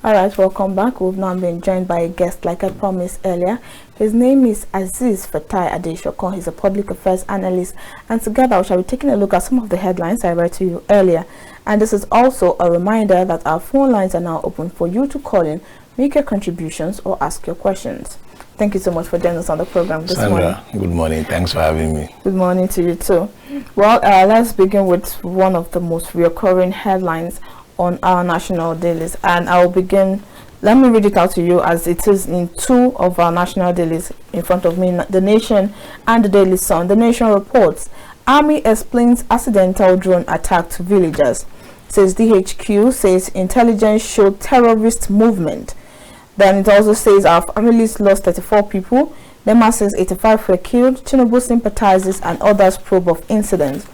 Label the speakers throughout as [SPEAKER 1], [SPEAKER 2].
[SPEAKER 1] All right, welcome back. We've now been joined by a guest, like I promised earlier. His name is Azeez Fatai Adesokan. He's a public affairs analyst, and together we shall be taking a look at some of the headlines I read to you earlier. And this is also a reminder that our phone lines are now open for you to call in, make your contributions, or ask your questions. Thank you so much for joining us on the program this morning.
[SPEAKER 2] Sandra, good morning. Thanks for having me.
[SPEAKER 1] Good morning to you too. Well, let's begin with one of the most recurring headlines on our national dailies, and I'll begin. Let me read it out to you as it is in two of our national dailies in front of me, The Nation and the Daily Sun. The Nation reports, Army explains accidental drone attack to villagers. Says DHQ says intelligence showed terrorist movement. Then it also says our families lost 34 people. Nema says 85 were killed. Tinubu sympathizes and others probe of incidents.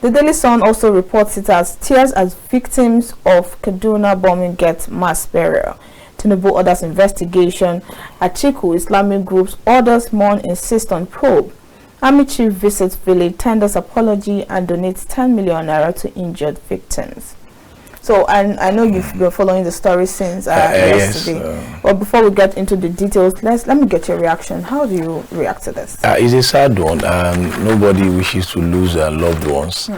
[SPEAKER 1] The Daily Sun also reports it as tears as victims of Kaduna bombing get mass burial. Tinubu orders investigation. Atiku Islamic groups orders mourn, insist on probe. Army chief visits village, tenders apology and donates 10 million naira to injured victims. So, and I know you've been following the story since yesterday. Yes, but before we get into the details, let me get your reaction. How do you react to this?
[SPEAKER 2] It's a sad one. Nobody wishes to lose their loved ones.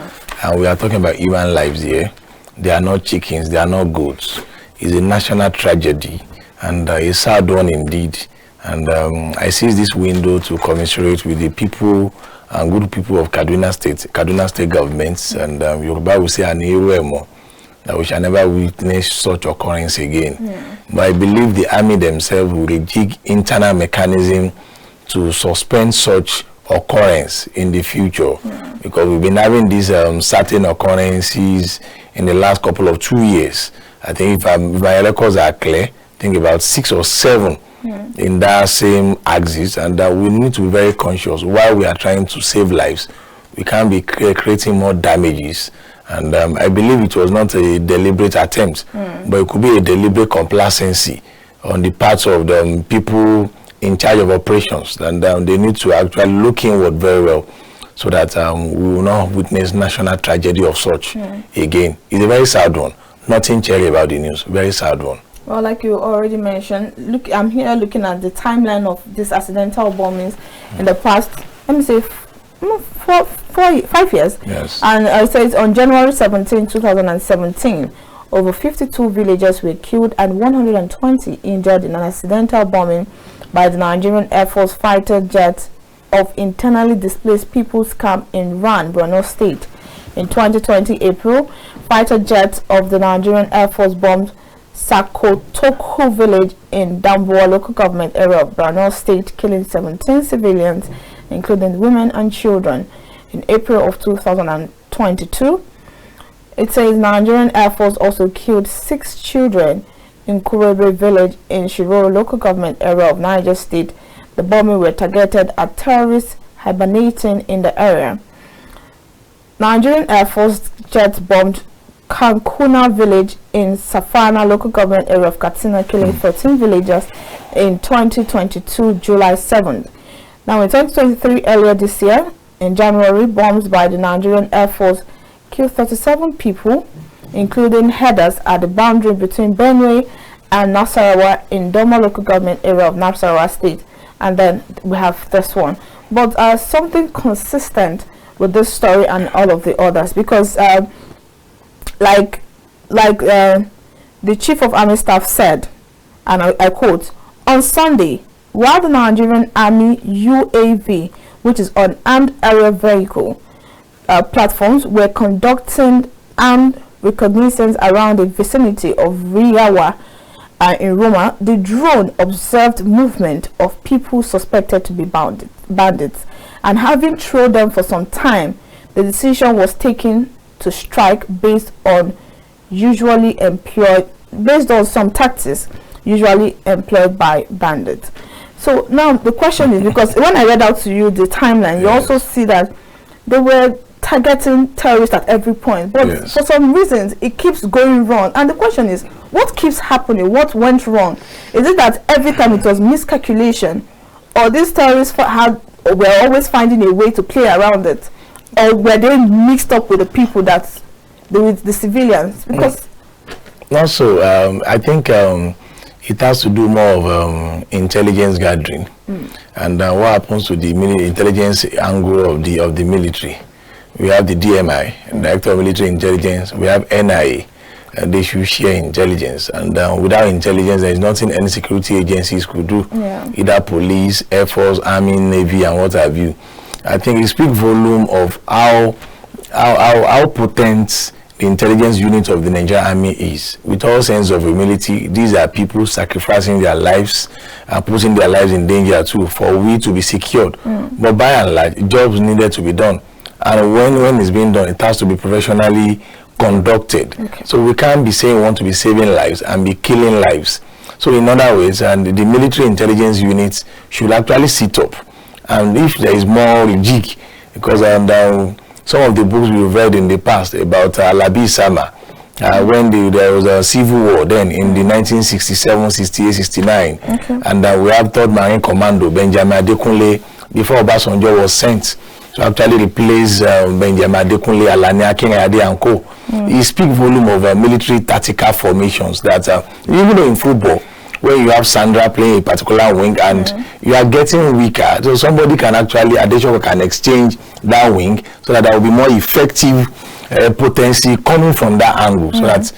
[SPEAKER 2] And we are talking about human lives here. They are not chickens, they are not goats. It's a national tragedy and a sad one indeed. And I seize this window to commiserate with the people and good people of Kaduna State governments, and Yoruba will say Aniruemo, that we shall never witness such occurrence again. But I believe the army themselves will rejig internal mechanism to suspend such occurrence in the future, because we've been having these certain occurrences in the last couple of 2 years. I think if my records are clear, I think about 6 or 7 in that same axis, and that we need to be very conscious while we are trying to save lives. We can't be creating more damages. And I believe it was not a deliberate attempt, but it could be a deliberate complacency on the parts of the people in charge of operations. And they need to actually look inward very well, so that we will not witness national tragedy of such again. It's a very sad one. Nothing cherry about the news. Very sad one.
[SPEAKER 1] Well, like you already mentioned, look, I'm here looking at the timeline of these accidental bombings in the past, let me say, 5 years.
[SPEAKER 2] Yes.
[SPEAKER 1] And it says on January 17, 2017, over 52 villagers were killed and 120 injured in an accidental bombing by the Nigerian Air Force fighter jet of internally displaced people's camp in Ran, Borno State. In 2020 April, fighter jets of the Nigerian Air Force bombed Sakotoko village in Damboa local government area of Borno State, killing 17 civilians, including women and children. In April of 2022, it says Nigerian Air Force also killed 6 children in Kurebe village in Shiroro local government area of Niger State. The bombing were targeted at terrorists hibernating in the area. Nigerian Air Force jets bombed Kankuna village in Safana local government area of Katsina, killing 13 villagers in 2022 July 7th. Now in 2023, earlier this year, in January, bombs by the Nigerian Air Force killed 37 people, including headers at the boundary between Benue and Nasarawa in Doma local government area of Nasarawa State. And then we have this one. But something consistent with this story and all of the others, because like the Chief of Army Staff said, and I quote, on Sunday, while the Nigerian Army UAV, which is unarmed aerial vehicle platforms, were conducting armed reconnaissance around the vicinity of Riyawa in Roma, the drone observed movement of people suspected to be bandits, and having trailed them for some time, the decision was taken to strike based on some tactics usually employed by bandits. So now the question is, because when I read out to you the timeline, you also see that they were targeting terrorists at every point, but for some reasons it keeps going wrong. And the question is, what keeps happening? What went wrong? Is it that every time it was miscalculation, or these terrorists were always finding a way to play around it, or were they mixed up with the people the civilians? Because
[SPEAKER 2] Not so. I think it has to do more of intelligence gathering, and what happens to the intelligence angle of the military. We have the DMI, Director of Military Intelligence. We have NIA. They should share intelligence, and without intelligence, there is nothing any security agencies could do.
[SPEAKER 1] Yeah.
[SPEAKER 2] Either police, Air Force, Army, Navy, and what have you. I think it speaks volume of how potent the intelligence unit of the Nigerian Army is. With all sense of humility, these are people sacrificing their lives and putting their lives in danger too for we to be secured. But by and large, jobs needed to be done, and when it's being done, it has to be professionally conducted. Okay. So we can't be saying we want to be saving lives and be killing lives. So in other ways, and the military intelligence units should actually sit up, and if there is more rejig, because some of the books we've read in the past about Alabi Sama, when there was a civil war then in the 1967, 68, 69, okay. And we have 3rd Marine Commando Benjamin Adekunle before Obasanjo was sent to actually replace Benjamin Adekunle, Alani Akinade and co. He speaks volume of military tactical formations that even though in football, where you have Sandra playing a particular wing and you are getting weaker, so somebody can actually, Adesokan can exchange that wing so that there will be more effective potency coming from that angle, so that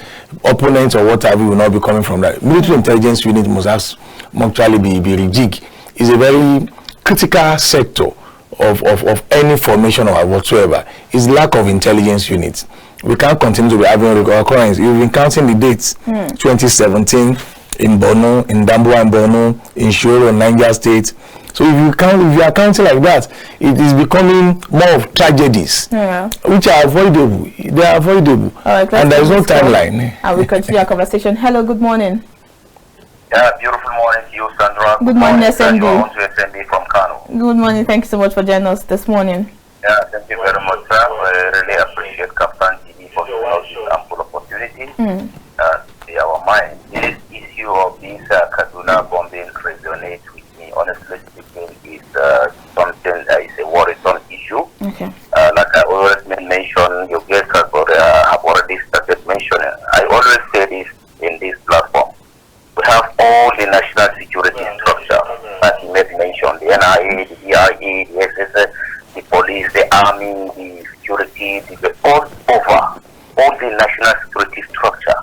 [SPEAKER 2] opponents or what have you will not be coming from that. Military intelligence unit must actually be rejig. It's a very critical sector of any formation or whatsoever. Is lack of intelligence units. We can't continue to be having recurrence. You've been counting the dates. 2017 in Borno, in Damboa and Borno, in Shoro, Niger State. So if you are counting like that, it is becoming more of tragedies, which are avoidable. They are avoidable, and there is no timeline.
[SPEAKER 1] And we continue our conversation. Hello, good morning.
[SPEAKER 3] Yeah, beautiful morning to you, Sandra.
[SPEAKER 1] Good morning, SMD.
[SPEAKER 3] SMD from Kano.
[SPEAKER 1] Good morning. Thank you so much for joining us this morning.
[SPEAKER 3] Yeah, thank you very much, sir. We really appreciate KAFTAN TV for giving us this ample opportunity. Our mind, this issue of this Kaduna bombing resonates with me. Honestly speaking, is something is a worrisome issue. Okay. Like I always mention, your guests have already started mentioning. I always say this in this platform. We have all the national security structure that you made mention, the NIA, the DIA, the SSS, the police, the army, the security, all over, all the national security structure.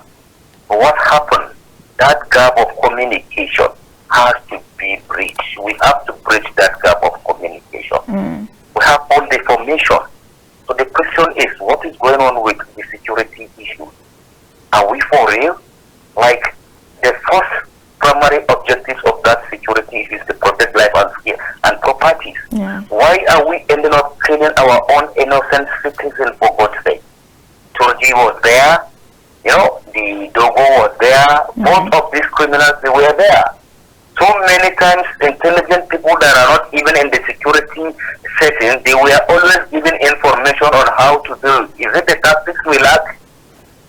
[SPEAKER 3] But what happened? That gap of communication has to be bridged. We have to bridge that gap of communication. We have all the information. So the question is, what is going on with the security issue? Are we for real? Like, the first primary objectives of that security is to protect life and properties. Why are we ending up killing our own innocent citizens for God's sake? Turji was there, the Dogo was there, both of these criminals, they were there. So many times, intelligent people that are not even in the security setting, they were always given information on how to do. Is it the tactics we lack?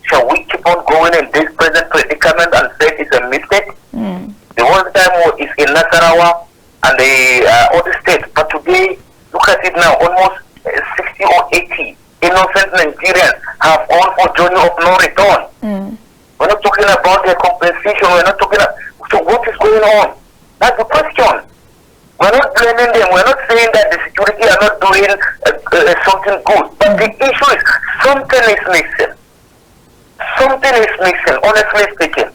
[SPEAKER 3] Shall we keep on going in this present predicament and say it's a mistake? The one time is in Nasarawa and the other states, but today, look at it now, almost 60 or 80 innocent Nigerians have gone for journey of no return. We're not talking about their compensation, we're not talking about, so what is going on? That's the question. We're not blaming them, we're not saying that the security are not doing something good, but the issue is something is missing. Something is missing, honestly speaking.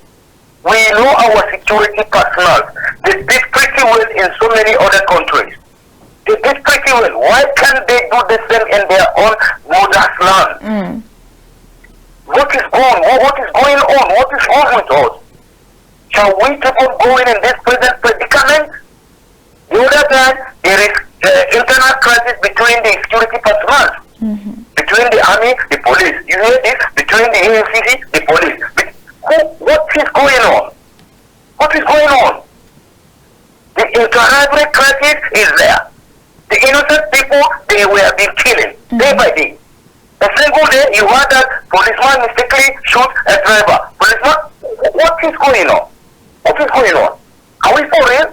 [SPEAKER 3] We know our security personnel. They did pretty well in so many other countries. They did pretty well. Why can't they do the same in their own mother's land? What is going on? What is going on? What is wrong with us? Shall we keep on going in this present predicament? The other time, there is internal crisis between the security personnel. Between the army, the police. You hear this? Between the AFCC, the police. What is going on? What is going on? The internal crisis is there. The innocent people, they were being killing day by day. A single day, you heard that policeman mistakenly shoot a driver. Policeman, what is going on? What is going on? Are we for real?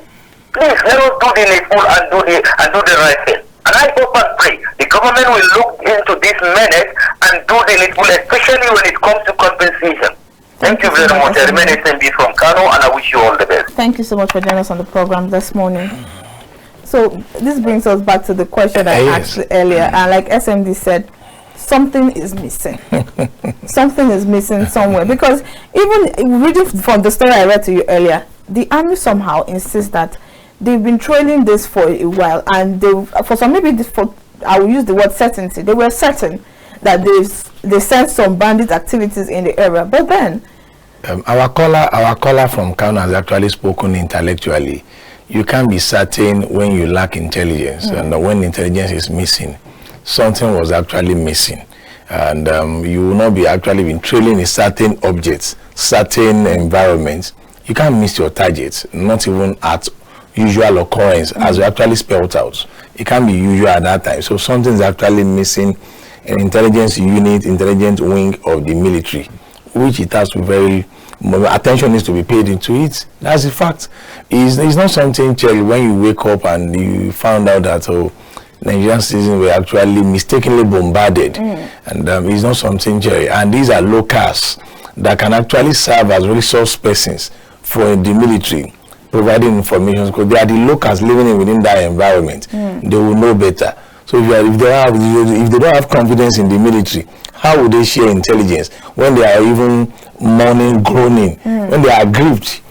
[SPEAKER 3] Please let us do the needful and do the right thing. And I hope and pray the government will look into this menace and do the needful, especially when it comes to compensation. Thank you very much. I remain SMB from Kano, and I wish you all the best.
[SPEAKER 1] Thank you so much for joining us on the program this morning. So this brings us back to the question I asked earlier, and like SMD said, something is missing. Something is missing somewhere, because even reading from the story I read to you earlier, the army somehow insists that they've been trailing this for a while, and they, for some, maybe for, I will use the word certainty, they were certain that they sent some bandit activities in the area. But then
[SPEAKER 2] our caller from Kano has actually spoken intellectually. You can't be certain when you lack intelligence, and when intelligence is missing, something was actually missing, and you will not be actually been trailing in certain objects, certain environments. You can't miss your targets, not even at usual occurrence, as we actually spelled out. It can't be usual at that time. So something is actually missing an intelligence unit, intelligence wing of the military, which it has to very attention needs to be paid into it. That's the fact. It's not something, Cherry, when you wake up and you found out that Nigerian citizens were actually mistakenly bombarded, and it's not something, Cherry. And these are locals that can actually serve as resource persons for the military, providing information, because they are the locals living within that environment. They will know better. So if they don't have confidence in the military, how would they share intelligence when they are even mourning, groaning, when they are grieved?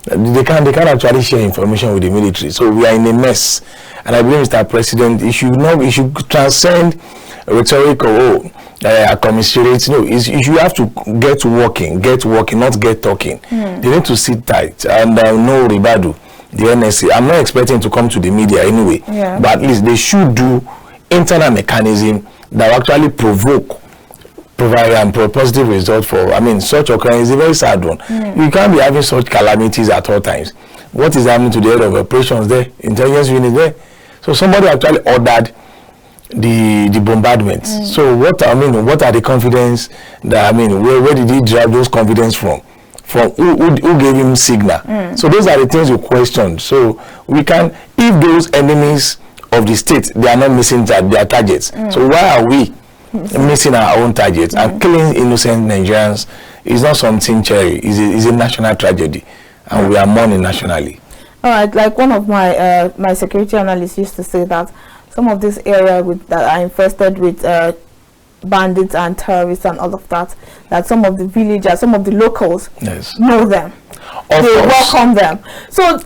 [SPEAKER 2] They can't actually share information with the military. So we are in a mess, and I believe, Mr. President, it should transcend rhetoric of commiserate. No, you have to get working, not get talking. They need to sit tight and no ribadu. The NSA, I'm not expecting to come to the media anyway, but at least they should do internal mechanism that will actually provide positive results for, such occurrence is a very sad one. You can't be having such calamities at all times. What is happening to the head of operations there, intelligence unit there? So somebody actually ordered the bombardment. So what are the confidence that, where did he derive those confidence from who gave him signal? So those are the things you question. So we can, if those enemies of the state, they are not missing their targets, so why are we missing our own targets? And killing innocent Nigerians is not something, Cherry, is a national tragedy, and we are mourning nationally.
[SPEAKER 1] All right, like one of my my security analysts used to say that some of this area that are infested with bandits and terrorists and all of that, that some of the villagers, some of the locals know them. They welcome them. So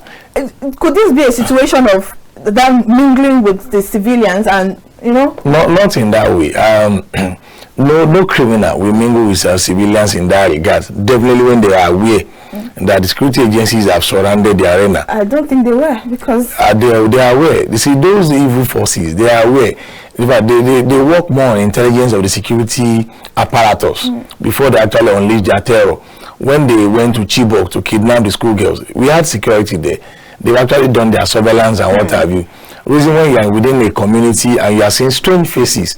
[SPEAKER 1] could this be a situation of them mingling with the civilians, and
[SPEAKER 2] not in that way. No criminal will mingle with civilians in that regard. Definitely when they are aware that the security agencies have surrounded the arena.
[SPEAKER 1] I don't think they were, because
[SPEAKER 2] they are aware. You see, those evil forces, they are aware. In fact, they work more on intelligence of the security apparatus before they actually unleash their terror. When they went to Chibok to kidnap the schoolgirls, we had security there. They've actually done their surveillance and what have you. Reason when you are within a community and you are seeing strange faces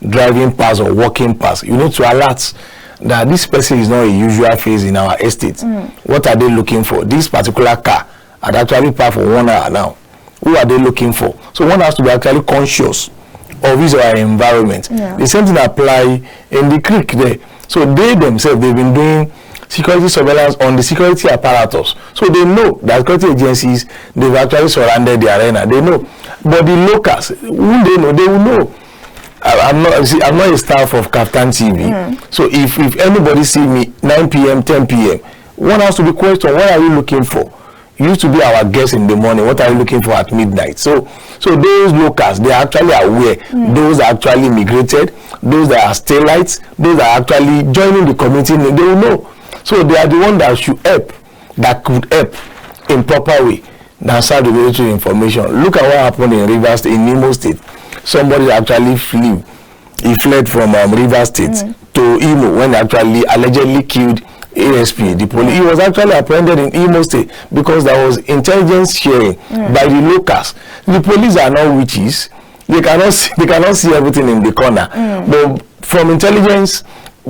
[SPEAKER 2] driving past or walking past, you need to alert that this person is not a usual face in our estate. What are they looking for? This particular car had actually parked for 1 hour now. Who are they looking for? So one has to be actually conscious of his or her environment. The same thing apply in the creek there. So they themselves, they've been doing security surveillance on the security apparatus. So they know that security agencies, they've actually surrounded the arena. They know. But the locals, who they know, they will know. I'm not a staff of KAFTAN TV. So if anybody see me 9 p.m., 10 p.m., one has to be questioned, what are you looking for? You used to be our guest in the morning. What are you looking for at midnight? So those locals, they are actually aware. Those are actually migrated. Those that are staylights. Those that are actually joining the community. They will know. So they are the ones that should help, that could help in proper way. Now start the military information. Look at what happened in Rivers State, in Imo State. Somebody actually flew. He fled from Rivers State to Imo when they actually allegedly killed ASP, the police. He was actually apprehended in Imo State because there was intelligence sharing by the locals. The police are not witches. They cannot see everything in the corner. But from intelligence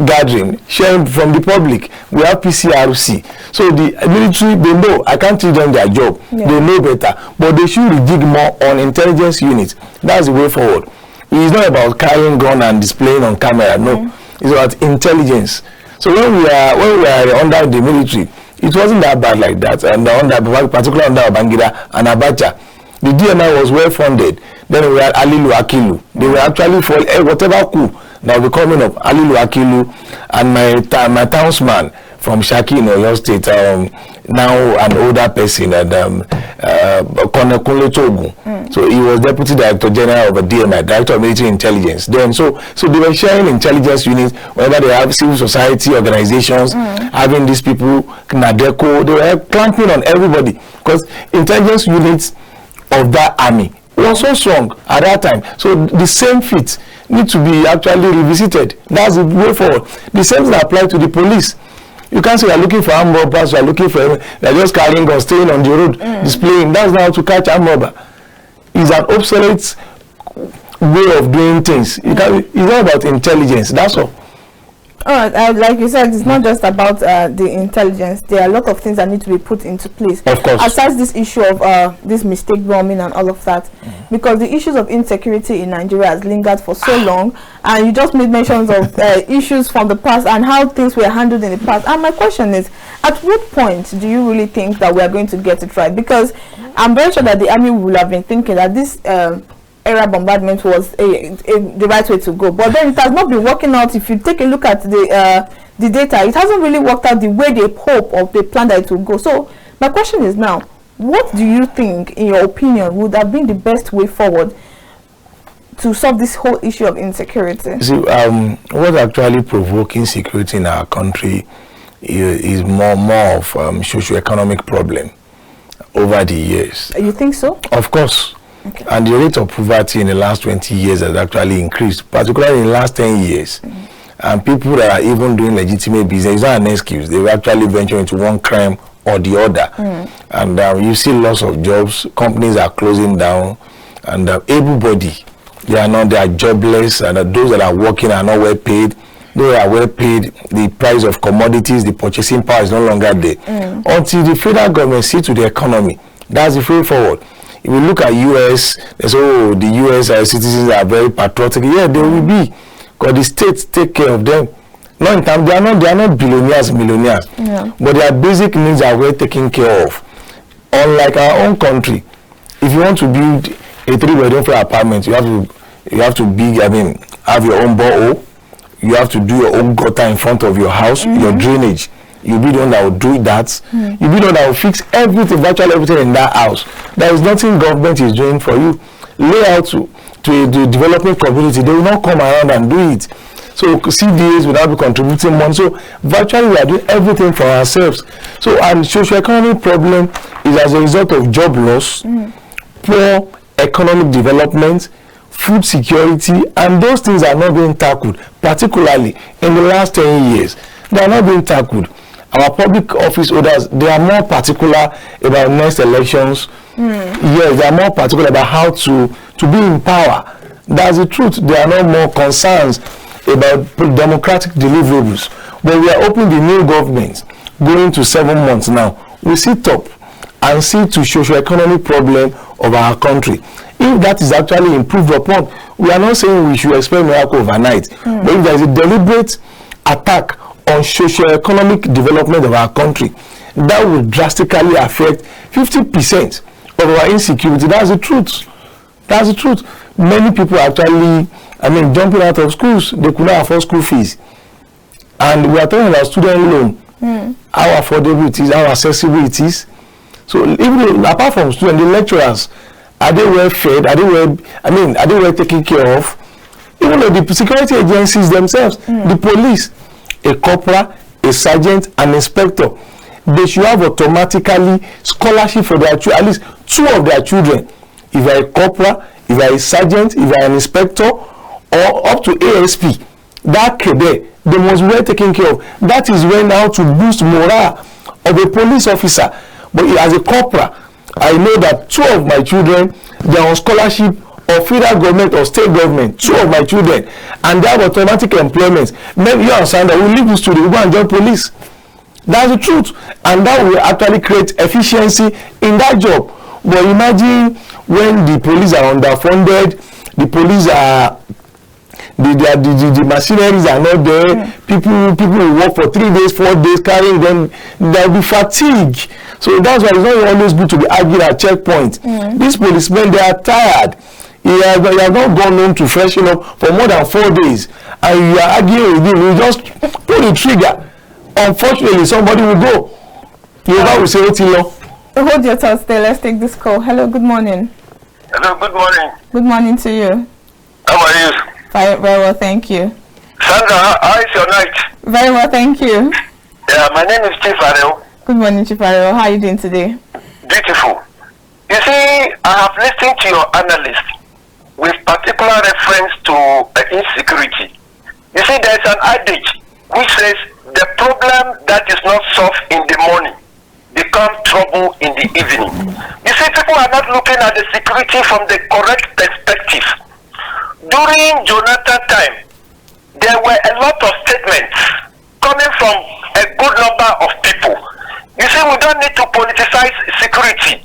[SPEAKER 2] gathering, sharing from the public, we have PCRC. So the military, they know. I can't teach them their job. They know better. But they should dig more on intelligence units. That's the way forward. It's not about carrying gun and displaying on camera. No. It's about intelligence. So when we are under the military, it wasn't that bad like that. And particularly under Babangida and Abacha, the DMI was well funded. Then we had Alilu Akilu. They were actually for whatever coup that will be coming up. Alilu Akilu and my townsman from Shaki in Oyo State, now an older person, and Konekunle Togun. So he was Deputy Director General of the DMI, Director of Military Intelligence. Then so they were sharing intelligence units whenever they have civil society organizations, having these people, Nadeco, they were clamping on everybody because intelligence units of that army was so strong at that time. So the same feat need to be actually revisited. That's the way forward. The same thing applies to the police. You can't say you're looking for armed robbers, you're looking for, they're just carrying guns, staying on the road, displaying. That's not how to catch armed robber. It's an obsolete way of doing things. It's all about intelligence, that's all.
[SPEAKER 1] Like you said, it's not just about the intelligence. There are a lot of things that need to be put into place.
[SPEAKER 2] Of course.
[SPEAKER 1] Aside this issue of this mistake bombing and all of that, because the issues of insecurity in Nigeria has lingered for so long, and you just made mentions of issues from the past and how things were handled in the past. And my question is, at what point do you really think that we are going to get it right? Because I'm very sure that the army will have been thinking that this era bombardment was the right way to go, but then it has not been working out. If you take a look at the data, it hasn't really worked out the way they hope or they plan that it will go. So my question is now, what do you think, in your opinion, would have been the best way forward to solve this whole issue of insecurity?
[SPEAKER 2] See, what actually provoking insecurity in our country is more of socio-economic problem over the years.
[SPEAKER 1] You think so?
[SPEAKER 2] Of course.
[SPEAKER 1] Okay.
[SPEAKER 2] And the rate of poverty in the last 20 years has actually increased, particularly in the last 10 years. And people that are even doing legitimate business, it's not an excuse. They've actually ventured into one crime or the other. And you see lots of jobs. Companies are closing down. And everybody, they are jobless. And those that are working are not well paid. Those that are well paid, the price of commodities, the purchasing power is no longer there. Until the federal government see to the economy, that's the way forward. If we look at US, they say, oh, the US citizens are very patriotic. Yeah, they will be, because the states take care of them. Not in time, they are not billionaires, millionaires, but their basic needs are well taken care of. Unlike our own country, if you want to build a 3-bedroom flat apartment, you have to have your own borehole. You have to do your own gutter in front of your house, your drainage. You'll be the one that will do that. You'll be the one that will fix everything, virtually everything in that house. There is nothing government is doing for you. Lay out to the developing community. They will not come around and do it. So CDAs will not be contributing money. So virtually we are doing everything for ourselves. So and socio-economic problem is as a result of job loss, poor economic development, food security, and those things are not being tackled, particularly in the last 10 years. They are not being tackled. Our public office holders, they are more particular about next elections. Yes, they are more particular about how to be in power. That's the truth. There are no more concerns about democratic deliverables. But we are opening the new government, going to 7 months now. We sit up and see to socio-economic problem of our country. If that is actually improved upon, we are not saying we should expect miracle overnight. But if there is a deliberate attack on socio-economic development of our country, that will drastically affect 50% of our insecurity. That's the truth. That's the truth. Many people actually, jumping out of schools, they could not afford school fees. And we are talking about student loan, how affordable it is, how accessible it is. So even apart from students, the lecturers, are they well fed? Are they well taken care of? Even the security agencies themselves, the police, a corporal, a sergeant, an inspector, they should have automatically scholarship for their at least 2 of their children. If you are a corporal, if you are a sergeant, if you are an inspector, or up to ASP, that cadet, they must be well taken care of. That is when now to boost morale of a police officer. But as a corporal, I know that 2 of my children, they are on scholarship of federal government or state government, 2 of my children, and they have automatic employment. Maybe you and Sandra will leave the studio, go and join police. That's the truth. And that will actually create efficiency in that job. But imagine when the police are underfunded, the police are The machineries are not there. People will work for 3 days, 4 days, carrying them. There will be fatigue. So that's why it's not always good to be arguing at checkpoint. These policemen, they are tired. You have not gone home to freshen up for more than 4 days, and you are arguing with him. You just pull the trigger. Unfortunately, somebody will go. You will say,
[SPEAKER 1] hold your thoughts there. Let's take this call. Hello, good morning.
[SPEAKER 3] Hello, good morning.
[SPEAKER 1] Good morning to you.
[SPEAKER 3] How are you?
[SPEAKER 1] Very well, thank you.
[SPEAKER 3] Sandra, how is your night?
[SPEAKER 1] Very well, thank you.
[SPEAKER 3] Yeah, my name is Chief Arel.
[SPEAKER 1] Good morning, Chief Arel. How are you doing today?
[SPEAKER 3] Beautiful. You see, I have listened to your analyst with particular reference to insecurity. You see, there is an adage which says the problem that is not solved in the morning becomes trouble in the evening. You see, people are not looking at the security from the correct perspective. During Jonathan time, there were a lot of statements coming from a good number of people. You see, we don't need to politicize security.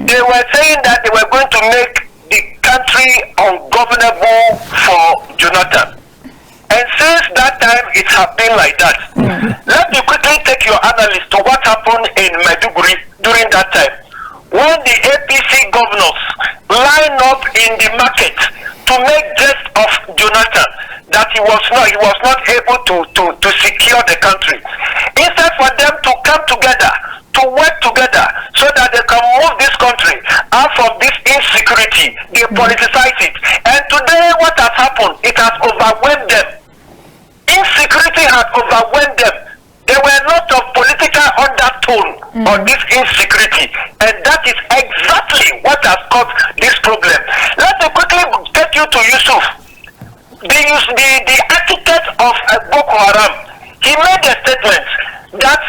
[SPEAKER 3] They were saying that they were going to make the country ungovernable for Jonathan. And since that time, it has been like that. Let me quickly take your analysis to what happened in Maiduguri during that time. When the APC governors line up in the market to make jest of Jonathan, that he was not able to secure the country. Instead for them to come together, to work together, so that they can move this country out from this insecurity, they politicize it. And today what has happened, it has overwhelmed them. Insecurity has overwhelmed them. There were a lot of political undertone on this insecurity, and that is exactly what has caused this problem. Let me quickly take you to Yusuf. The architect of Boko Haram, he made a statement that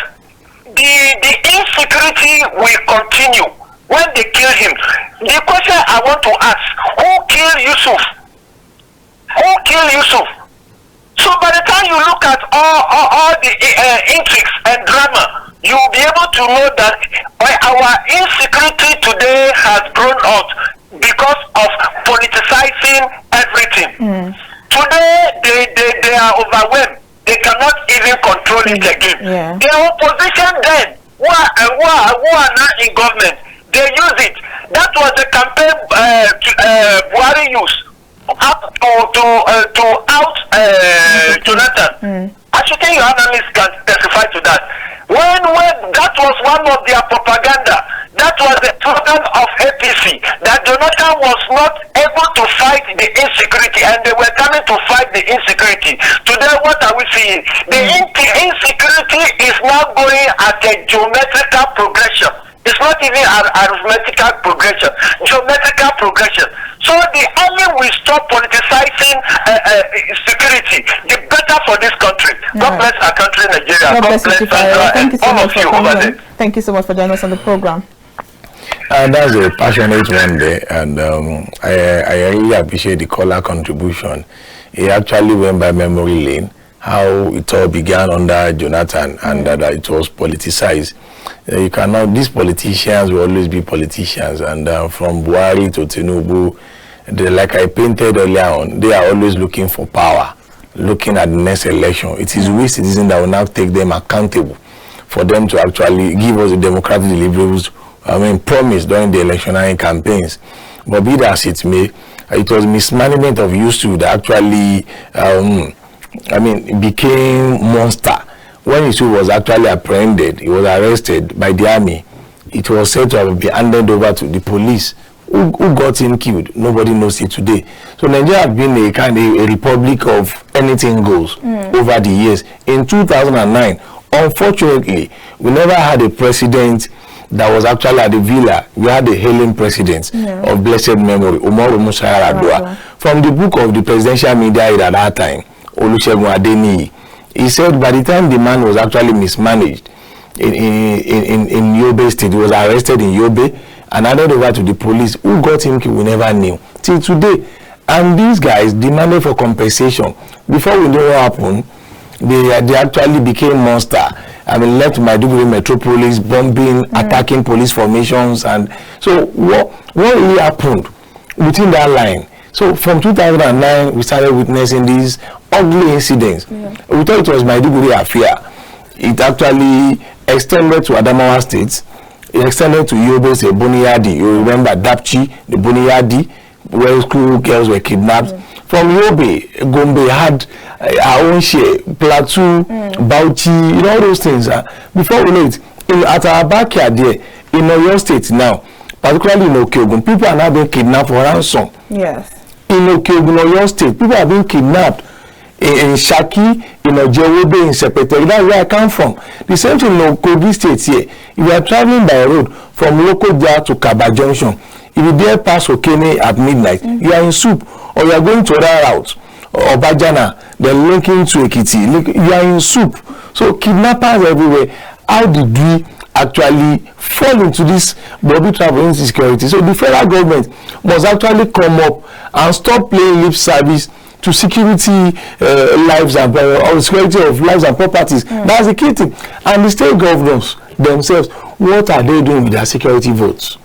[SPEAKER 3] the insecurity will continue when they kill him. The question I want to ask, who killed Yusuf? Who killed Yusuf? So by the time you look at all the intrigues and drama, you will be able to know that our insecurity today has grown out because of politicizing everything. Today they are overwhelmed. They cannot even control it again. The opposition then, who are not in government, they use it. That was the campaign Buhari used to out Jonathan. I should think your analysts can testify to that. When that was one of their propaganda, that was the slogan of APC, that Jonathan was not able to fight the insecurity, and they were coming to fight the insecurity. Today, what are we seeing? The insecurity is now going at a geometrical progression. It's not even an arithmetical progression, geometrical progression. So the earlier we stop politicizing security, the better for this country. God bless our country, Nigeria. God bless Sandra.
[SPEAKER 1] Thank you so much for coming. Thank you so much for joining us on the program.
[SPEAKER 2] That's a passionate one there, and I really appreciate the caller contribution. He actually went by memory lane, how it all began under Jonathan, and that it was politicized. You cannot, these politicians will always be politicians, and from Buhari to Tinubu, like I painted earlier on, they are always looking for power, looking at the next election. It is we citizens that will now take them accountable for them to actually give us the democratic deliverables, promised during the electionary campaigns. But be that as it may, it was mismanagement of Yusuf that actually, became monster. When Yusuf was actually apprehended, he was arrested by the army. It was said to have been handed over to the police. Who got him killed? Nobody knows it today. So Nigeria has been a kind of a republic of anything goes over the years. In 2009, unfortunately, we never had a president that was actually at the villa. We had a hailing president of blessed memory, Umaru Musa Yar'Adua. From the book of the presidential media at that time, Olusegun Adeniyi, he said by the time the man was actually mismanaged in Yobe State, he was arrested in Yobe and handed over to the police. Who got him killed, we never knew till today. And these guys demanded for compensation. Before we know what happened, they actually became monster. Left Maiduguri metropolis, bombing, attacking police formations. And so what really happened within that line? So from 2009, we started witnessing these ugly incidents. Yeah. We thought it was Maiduguri affair. It actually extended to Adamawa State. It extended to Yobe's Boniyadi. You remember Dapchi, the Boniyadi, where school girls were kidnapped. From Yobe, Gombe had our own share, Plateau, Bauchi, all those things. Before we know it, at our backyard there, in Oyo State now, particularly in Okeogun, people are now being kidnapped for ransom.
[SPEAKER 1] Yes.
[SPEAKER 2] In Okeogun, Oyo State, people are being kidnapped. In Shaki, in Ojewobe, in Sepete, that's where I come from. The same thing in Kogi State here. If you are traveling by road from Lokoja to Kaba Junction, if you dare pass Okene at midnight, you are in soup, or you are going to other routes, or Bajana, then linking to Ekiti, you are in soup. So kidnappers everywhere. How did we actually fall into this Bobby travel insecurity? So the federal government must actually come up and stop playing lip service to security lives and or security of lives and properties. That's the key thing. And the state governors themselves, what are they doing with their security votes?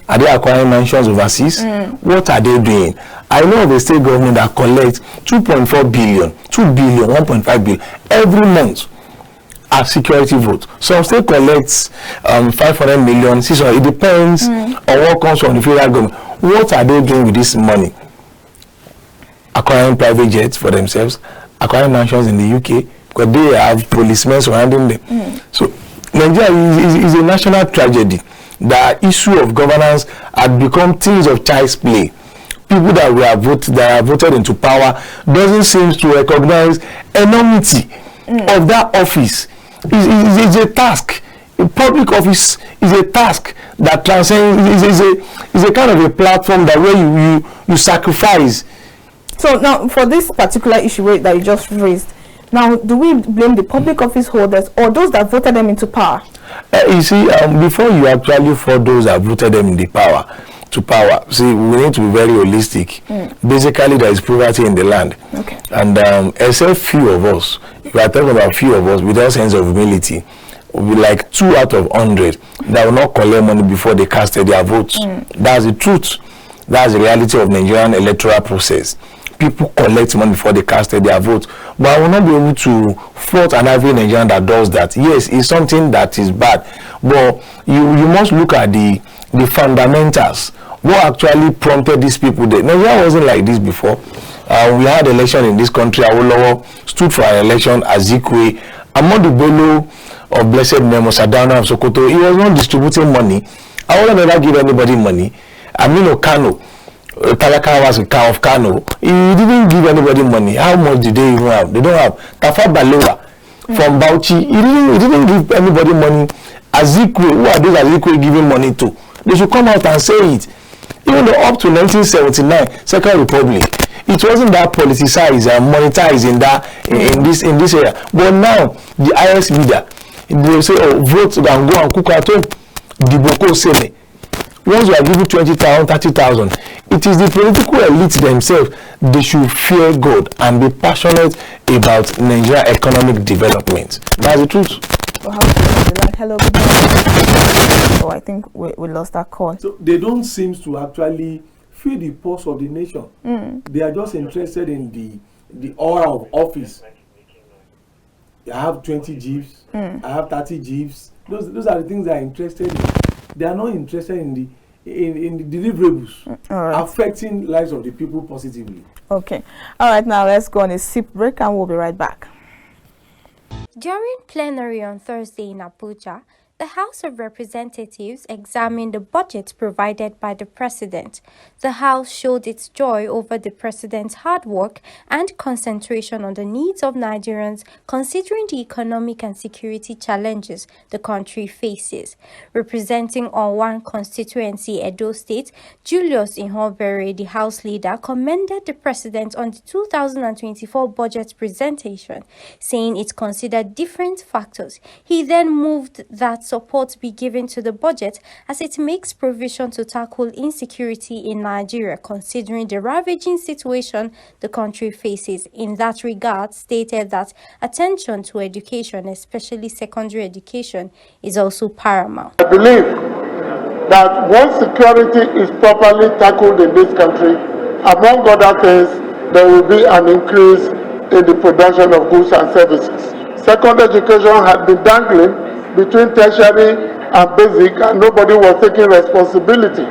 [SPEAKER 2] Are they acquiring mansions overseas? What are they doing? I know of a state government that collects 2.4 billion, 2 billion, 1.5 billion every month as security votes. Some state collects 500 million, 600. It depends on what comes from the federal government. What are they doing with this money? Acquiring private jets for themselves, acquiring mansions in the UK, because they have policemen surrounding them. So Nigeria is a national tragedy. The issue of governance had become things of child's play. People that are voted into power doesn't seem to recognize enormity of that office. Is a task. A public office is a task that transcends. Is a kind of a platform that where you sacrifice.
[SPEAKER 1] So now, for this particular issue that you just raised, now do we blame the public office holders or those that voted them into power?
[SPEAKER 2] You see, before you actually for those that voted them in the power, see, we need to be very holistic. Basically, there is poverty in the land.
[SPEAKER 1] Okay.
[SPEAKER 2] And except few of us, if we are talking about few of us without sense of humility, we like 2 out of 100 that will not collect money before they casted their votes. That's the truth. That's the reality of Nigerian electoral process. People collect money before they casted their votes. But I will not be able to fault an average Nigerian that does that. Yes, it's something that is bad. But you must look at the fundamentals. What actually prompted these people there? Nigeria wasn't like this before. We had election in this country. Awolowo stood for an election. Azeez, Amadu Bello of blessed memory, Sandra of Sokoto, he was not distributing money. Awolowo never give anybody money. Aminu Kano, Talaka was of Kano, he didn't give anybody money. How much did they even have? They don't have. Tafa Balewa from Bauchi, he didn't give anybody money. Azeez, who are those Azeez giving money to? They should come out and say it. Even though up to 1979, Second Republic, it wasn't that politicized and monetized in this area. But now the highest leader, they say, oh, vote and go and cook at home. The Boko Seme. Once you are given 20,000, 30,000, it is the political elite themselves. They should fear God and be passionate about Nigeria economic development. That's the truth.
[SPEAKER 1] Well, hello, good morning. Oh, I think we lost that call.
[SPEAKER 4] So they don't seem to actually feel the pulse of the nation. They are just interested in the aura of office. I have 20 jeeps. I have 30 jeeps. Those are the things they are interested in. They are not interested in the deliverables affecting lives of the people positively.
[SPEAKER 1] Okay. All right, now let's go on a sip break and we'll be right back.
[SPEAKER 5] During plenary on Thursday in Abuja, the House of Representatives examined the budget provided by the President. The House showed its joy over the President's hard work and concentration on the needs of Nigerians, considering the economic and security challenges the country faces. Representing on one constituency, Edo State, Julius Ihobere, the House leader, commended the President on the 2024 budget presentation, saying it considered different factors. He then moved that support be given to the budget as it makes provision to tackle insecurity in Nigeria, considering the ravaging situation the country faces. In that regard, stated that attention to education, especially secondary education, is also paramount.
[SPEAKER 6] I believe that once security is properly tackled in this country, Among other things, there will be an increase in the production of goods and services. Secondary education had been dangling between tertiary and basic, and nobody was taking responsibility.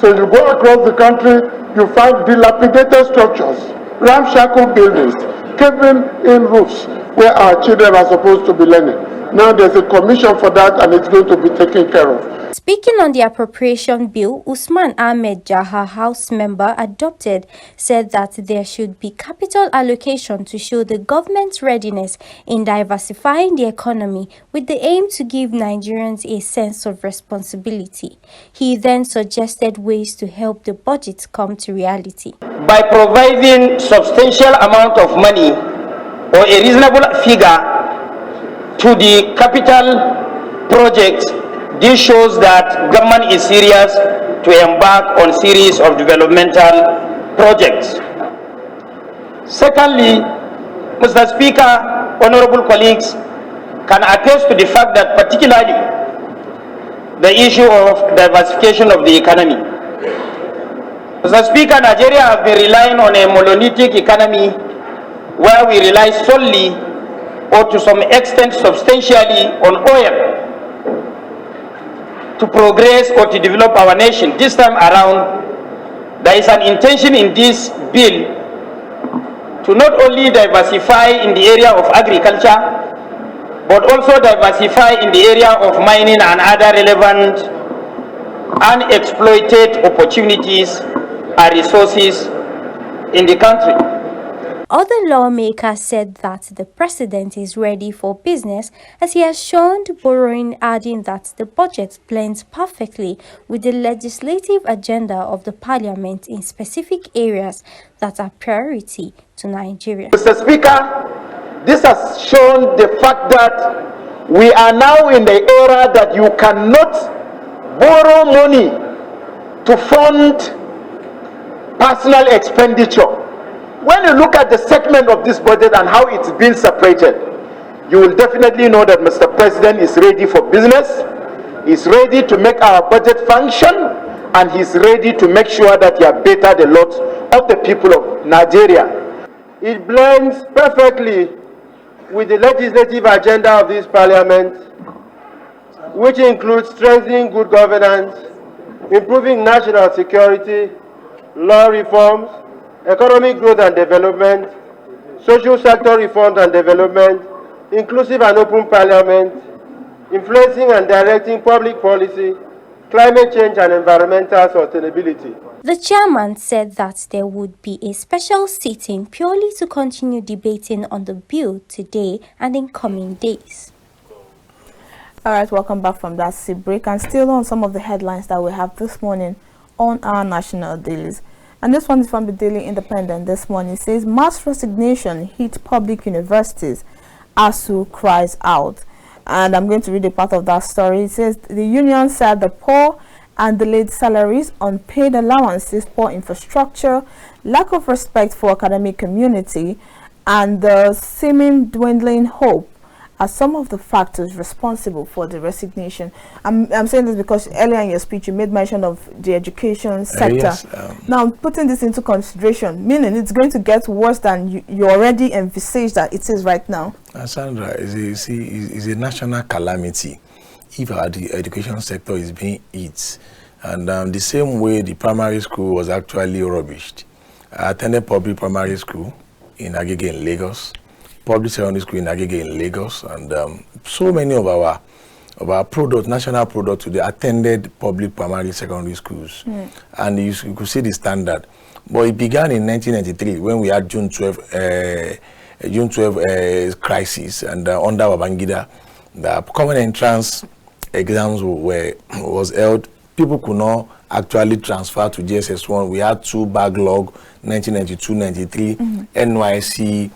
[SPEAKER 6] So you go across the country, you find dilapidated structures, ramshackle buildings, caving-in roofs where our children are supposed to be learning. Now there's a commission for that, and it's going to be taken care of.
[SPEAKER 5] Speaking on the appropriation bill, Usman Ahmed Jaha, House member, adopted, said that there should be capital allocation to show the government's readiness in diversifying the economy with the aim to give Nigerians a sense of responsibility. He then suggested ways to help the budget come to reality.
[SPEAKER 7] By providing substantial amount of money or a reasonable figure to the capital projects, this shows that government is serious to embark on series of developmental projects. Secondly, Mr. Speaker, honorable colleagues, can attest to the fact that particularly the issue of diversification of the economy. Mr. Speaker, Nigeria has been relying on a monolithic economy where we rely solely or to some extent substantially on oil to progress or to develop our nation. This time around, there is an intention in this bill to not only diversify in the area of agriculture, but also diversify in the area of mining and other relevant unexploited opportunities and resources in the country.
[SPEAKER 5] Other lawmakers said that the president is ready for business as he has shown borrowing, adding that the budget blends perfectly with the legislative agenda of the parliament in specific areas that are priority to Nigeria.
[SPEAKER 7] Mr. Speaker, this has shown the fact that we are now in the era that you cannot borrow money to fund personal expenditure. When you look at the segment of this budget and how it's been separated, you will definitely know that Mr. President is ready for business, he's ready to make our budget function, and he's ready to make sure that he has bettered the lot of the people of Nigeria. It blends perfectly with the legislative agenda of this parliament, which includes strengthening good governance, improving national security, law reforms, economic growth and development, social sector reforms and development, inclusive and open parliament, influencing and directing public policy, climate change and environmental sustainability.
[SPEAKER 5] The chairman said that there would be a special sitting purely to continue debating on the bill today and in coming days.
[SPEAKER 1] All right, welcome back from that break, and still on some of the headlines that we have this morning on our national dailies. And this one is from the Daily Independent this morning. It says, mass resignation hit public universities. ASU cries out. And I'm going to read a part of that story. It says, the union said the poor and delayed salaries, unpaid allowances, poor infrastructure, lack of respect for academic community, and the seeming dwindling hope are some of the factors responsible for the resignation. I'm saying this because earlier in your speech you made mention of the education sector.
[SPEAKER 2] Yes,
[SPEAKER 1] now, putting this into consideration, meaning it's going to get worse than you already envisaged that it is right now.
[SPEAKER 2] Sandra, is a national calamity if our education sector is being hit. And the same way the primary school was actually rubbished. I attended public primary school in Agege in Lagos, public secondary school in Agege in Lagos, and so many of our product, national product today attended public primary secondary schools. And you could see the standard. But it began in 1993 when we had June 12 crisis, and under Babangida, the common entrance exams was held. People could not actually transfer to JSS1. We had two backlog, 1992-93, NYC.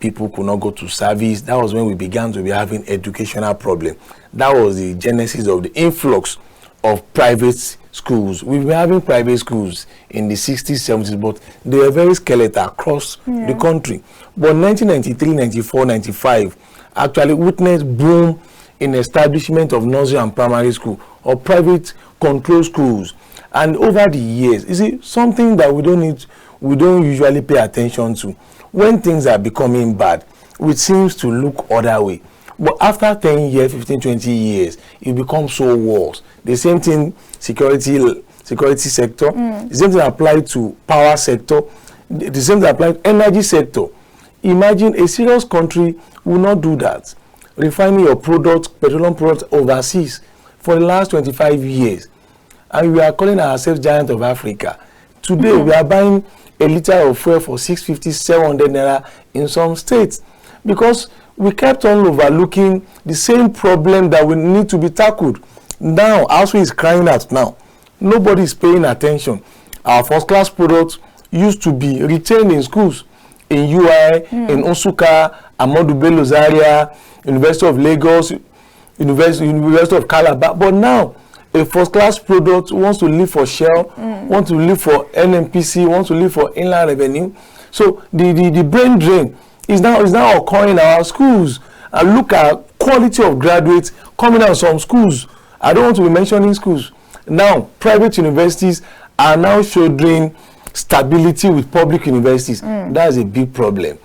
[SPEAKER 2] People could not go to service. That was when we began to be having educational problem. That was the genesis of the influx of private schools. We've been having private schools in the 60s, 70s, but they were very skeletal across the country. But 1993, 94, 95 actually witnessed boom in establishment of nursery and primary school or private control schools. And over the years, you see, something that we don't need, we don't usually pay attention to. When things are becoming bad, it seems to look other way. But after 10 years, 15, 20 years, it becomes so worse. The same thing, security sector, the same thing applied to power sector, the same thing applied to energy sector. Imagine a serious country will not do that. Refining your product, petroleum products overseas for the last 25 years. And we are calling ourselves giant of Africa. Today, we are buying a liter of fuel for 650, 700 naira in some states because we kept on overlooking the same problem that we need to be tackled. Now, ASU is crying out now. Nobody is paying attention. Our first-class products used to be retained in schools, in UI, in Osuka, Amadou Bello Zaria, University of Lagos, University of Calabar. But now, a first-class product wants to live for Shell, wants to live for NNPC, wants to live for Inland Revenue. So the brain drain is now occurring in our schools. And look at quality of graduates coming out of some schools. I don't want to be mentioning schools. Now, private universities are now showing stability with public universities. That is a big problem.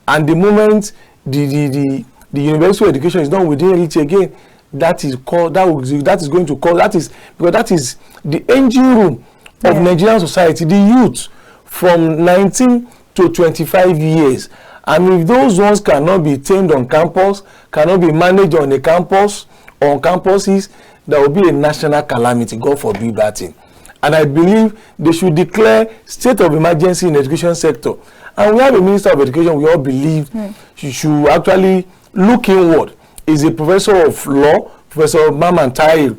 [SPEAKER 2] And the moment the university education is not within reach again, that is because that is the engine room of Nigerian society, the youth from 19 to 25 years. And if those ones cannot be tamed on campus, cannot be managed on a campus or on campuses, there will be a national calamity. God forbid that thing. And I believe they should declare state of emergency in the education sector. And we have a Minister of Education, we all believe she should actually look inward. Is a professor of law, Professor Maman Tahir.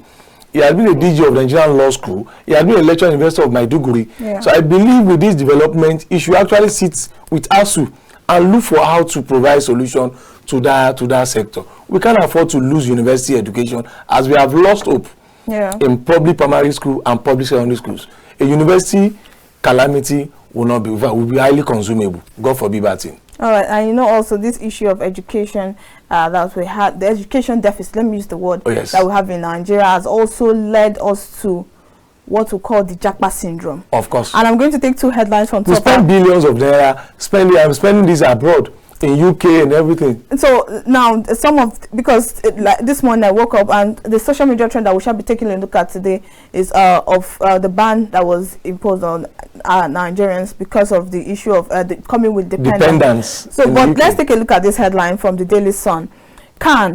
[SPEAKER 2] He has been a DG of the Nigerian Law School. He has been a lecturer in the University of Maiduguri. Yeah. So I believe with this development, he should actually sit with ASU and look for how to provide solution to that sector. We can't afford to lose university education as we have lost hope in public primary school and public secondary schools. A university calamity will be highly consumable. God forbid that thing.
[SPEAKER 1] All right, and you know also this issue of education that we had, the education deficit, let me use the word, that we have in Nigeria has also led us to what we call the Japa syndrome.
[SPEAKER 2] Of course.
[SPEAKER 1] And I'm going to take two headlines from top.
[SPEAKER 2] We spend billions of naira, I'm spending this abroad, in UK and everything.
[SPEAKER 1] So now because like this morning I woke up and the social media trend that we shall be taking a look at today is of the ban that was imposed on Nigerians because of the issue of coming with dependence. So but let's take a look at this headline from the Daily Sun.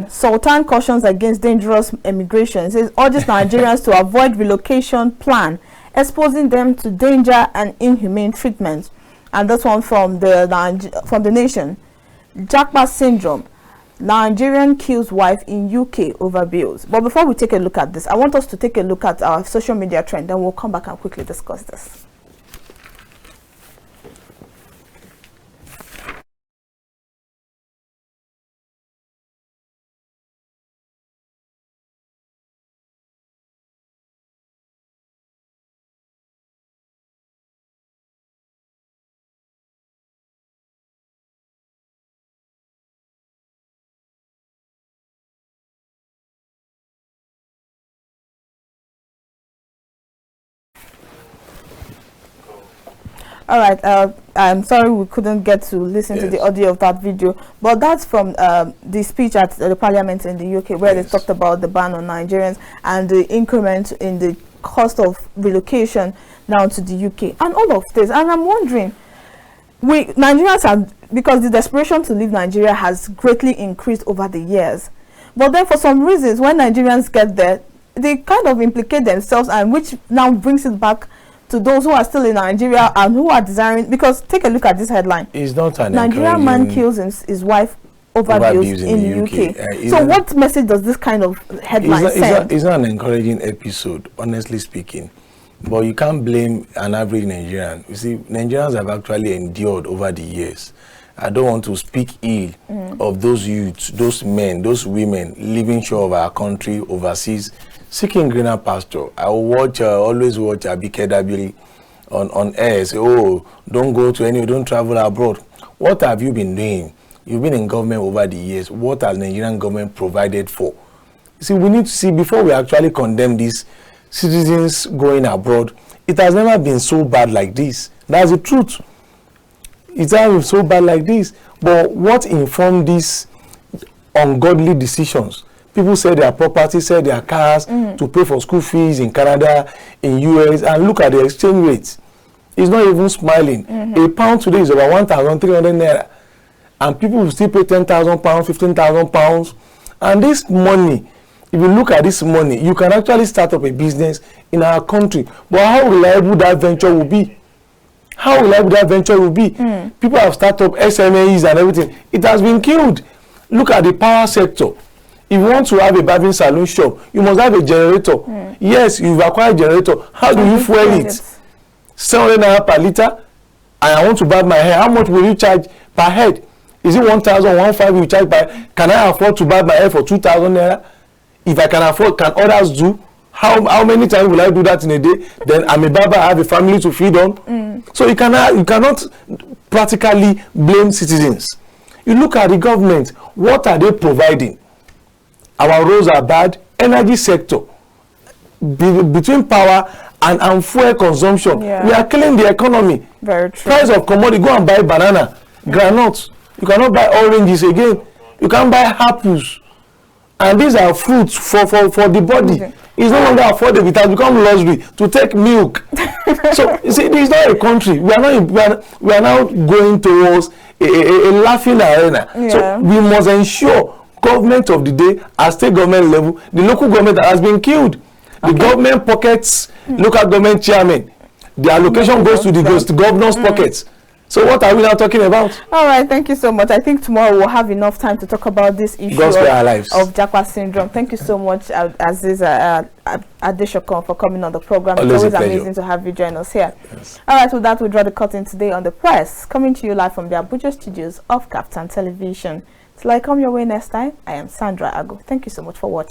[SPEAKER 1] Sultan cautions against dangerous immigration. It says urges Nigerians to avoid relocation plan, exposing them to danger and inhumane treatment. And this one from the Nation. Japa syndrome. Nigerian kills wife in UK over bills. But before we take a look at this, I want us to take a look at our social media trend, then we'll come back and quickly discuss this. All right, I'm sorry we couldn't get to listen to the audio of that video, but that's from the speech at the parliament in the UK where they talked about the ban on Nigerians and the increment in the cost of relocation now to the UK and all of this. And I'm wondering, Nigerians have, because the desperation to leave Nigeria has greatly increased over the years, but then for some reasons when Nigerians get there, they kind of implicate themselves, and which now brings it back to those who are still in Nigeria and who are desiring, because take a look at this headline.
[SPEAKER 2] It's not an
[SPEAKER 1] Nigerian man kills his wife over bills in the UK. So what message does this kind of headline send?
[SPEAKER 2] It's not an encouraging episode, honestly speaking. But you can't blame an average Nigerian. You see, Nigerians have actually endured over the years. I don't want to speak ill of those youths, those men, those women living short of our country overseas, seeking greener pasture. I always watch Abike Dabiri on air, say, oh, don't travel abroad. What have you been doing? You've been in government over the years. What has Nigerian government provided for? You see, we need to see, before we actually condemn these citizens going abroad, it has never been so bad like this. That's the truth.
[SPEAKER 4] Is that so bad like this? But what informed these ungodly decisions? People sell their property, sell their cars to pay for school fees in Canada, in US, and look at the exchange rates. It's not even smiling. A pound today is about 1,300 naira, and people will still pay 10,000 pounds, 15,000 pounds. And this money, if you look at this money, you can actually start up a business in our country. But how reliable that venture will be? How reliable that venture will be? People have started up SMEs and everything. It has been killed. Look at the power sector. If you want to have a barbering salon shop, you must have a generator. Yes, you've acquired a generator. How do you fuel it? 700 naira per liter. And I want to barb my hair. How much will you charge per head? Is it 1,000, 1,500 you charge per? Can I afford to barb my hair for 2,000 naira? If I can afford, can others do? How many times will I do that in a day? Then I'm a barber, I have a family to feed on. So you cannot practically blame citizens. You look at the government, what are they providing? Our roads are bad. Energy sector, between power and fuel consumption, we are killing the economy. Very true. Price of commodity, go and buy banana, granules. You cannot buy oranges again. You can't buy apples. And these are fruits for the body. It's no longer affordable. It has become luxury to take milk. So you see, this is not a country. We are now going towards a laughing arena. So we must ensure government of the day at state government level, the local government that has been killed. The government pockets, local government chairman. The allocation goes to the governor's pockets. So what are we now talking about? All right, thank you so much. I think tomorrow we'll have enough time to talk about this issue of Japa syndrome. Thank you so much, Azeez Adesokan, for coming on the program. It's always amazing to have you join us here. Yes. All right, with that, we draw the curtain today on the press, coming to you live from the Abuja studios of KAFTAN Television. Till I come your way next time, I am Sandra Ago. Thank you so much for watching.